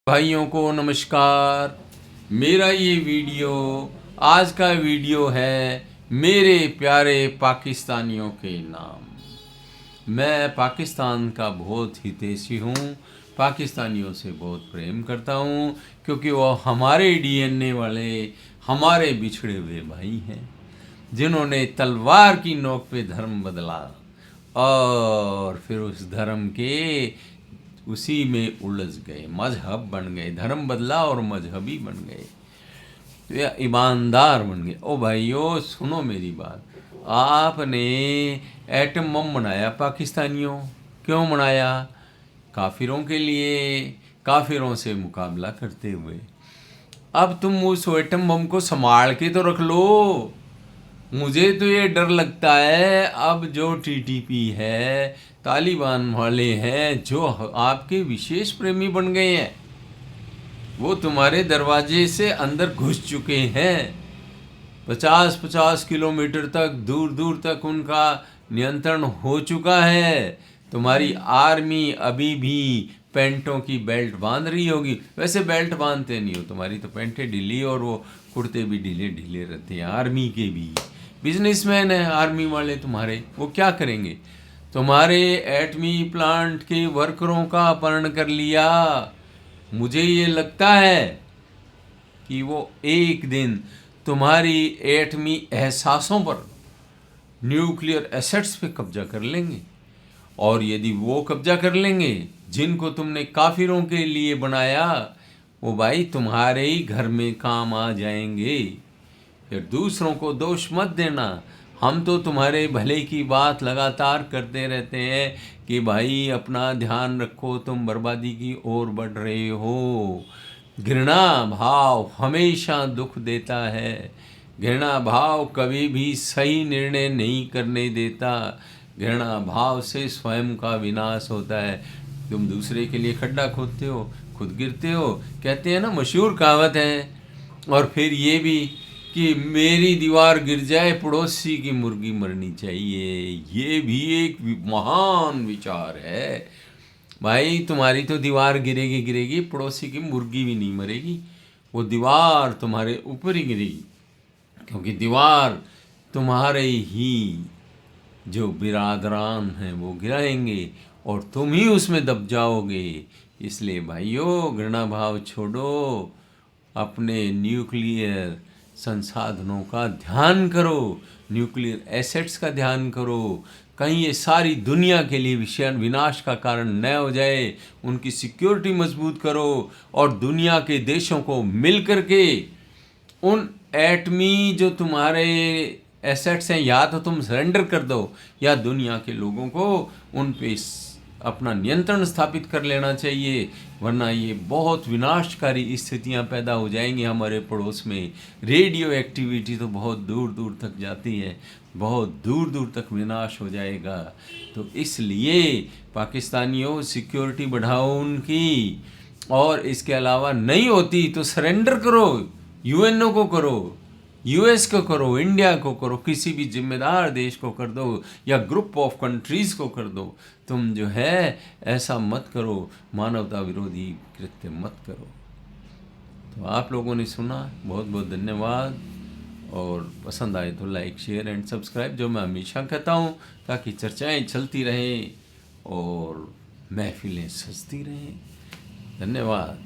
भाइयों को नमस्कार। मेरा ये वीडियो आज का वीडियो है मेरे प्यारे पाकिस्तानियों के नाम। मैं पाकिस्तान का बहुत हितैषी हूँ, पाकिस्तानियों से बहुत प्रेम करता हूँ क्योंकि वो हमारे डीएनए वाले, हमारे बिछड़े हुए भाई हैं जिन्होंने तलवार की नोक पे धर्म बदला और फिर उस धर्म के उसी में उलझ गए, मजहब बन गए, धर्म बदला और मजहबी बन गए, तो या ईमानदार बन गए। ओ भाइयों सुनो मेरी बात, आपने एटम बम बनाया पाकिस्तानियों, क्यों बनाया? काफिरों के लिए, काफिरों से मुकाबला करते हुए। अब तुम उस एटम बम को संभाल के तो रख लो। मुझे तो ये डर लगता है अब जो टीटीपी है, तालिबान वाले हैं, जो आपके विशेष प्रेमी बन गए हैं, वो तुम्हारे दरवाजे से अंदर घुस चुके हैं। 50-50 किलोमीटर तक, दूर दूर तक उनका नियंत्रण हो चुका है। तुम्हारी आर्मी अभी भी पैंटों की बेल्ट बांध रही होगी। वैसे बेल्ट बांधते नहीं हो, तुम्हारी तो पैंटें ढीली और वो कुर्ते भी ढीले ढीले रहते हैं। आर्मी के भी बिजनेसमैन है आर्मी वाले तुम्हारे, वो क्या करेंगे? तुम्हारे एटमी प्लांट के वर्करों का अपहरण कर लिया। मुझे ये लगता है कि वो एक दिन तुम्हारी एटमी एहसासों पर, न्यूक्लियर एसेट्स पे कब्जा कर लेंगे। और यदि वो कब्जा कर लेंगे जिनको तुमने काफिरों के लिए बनाया, वो भाई तुम्हारे ही घर में काम आ जाएंगे। फिर दूसरों को दोष मत देना। हम तो तुम्हारे भले की बात लगातार करते रहते हैं कि भाई अपना ध्यान रखो, तुम बर्बादी की ओर बढ़ रहे हो। घृणा भाव हमेशा दुख देता है। घृणा भाव कभी भी सही निर्णय नहीं करने देता। घृणा भाव से स्वयं का विनाश होता है। तुम दूसरे के लिए खड्डा खोदते हो, खुद गिरते हो। कहते हैं ना, मशहूर कहावत है। और फिर ये भी कि मेरी दीवार गिर जाए पड़ोसी की मुर्गी मरनी चाहिए, ये भी एक महान विचार है। भाई तुम्हारी तो दीवार गिरेगी गिरेगी, पड़ोसी की मुर्गी भी नहीं मरेगी, वो दीवार तुम्हारे ऊपर ही गिरेगी, क्योंकि दीवार तुम्हारे ही जो बिरादरान हैं वो गिराएंगे और तुम ही उसमें दब जाओगे। इसलिए भाइयों घृणा भाव छोड़ो, अपने न्यूक्लियर संसाधनों का ध्यान करो, न्यूक्लियर एसेट्स का ध्यान करो। कहीं ये सारी दुनिया के लिए विनाश का कारण न हो जाए। उनकी सिक्योरिटी मजबूत करो और दुनिया के देशों को मिल करके उन एटमी जो तुम्हारे एसेट्स हैं, या तो तुम सरेंडर कर दो या दुनिया के लोगों को उन पे अपना नियंत्रण स्थापित कर लेना चाहिए, वरना ये बहुत विनाशकारी स्थितियां पैदा हो जाएंगी हमारे पड़ोस में। रेडियो एक्टिविटी तो बहुत दूर दूर तक जाती है, बहुत दूर दूर तक विनाश हो जाएगा। तो इसलिए पाकिस्तानियों सिक्योरिटी बढ़ाओ उनकी, और इसके अलावा नहीं होती तो सरेंडर करो, यूएनओ को करो, यूएस को करो, इंडिया को करो, किसी भी जिम्मेदार देश को कर दो या ग्रुप ऑफ कंट्रीज़ को कर दो। तुम जो है ऐसा मत करो, मानवता विरोधी कृत्य मत करो। तो आप लोगों ने सुना, बहुत बहुत धन्यवाद। और पसंद आए तो लाइक शेयर एंड सब्सक्राइब, जो मैं हमेशा कहता हूँ, ताकि चर्चाएं चलती रहें और महफिलें सजती रहें। धन्यवाद।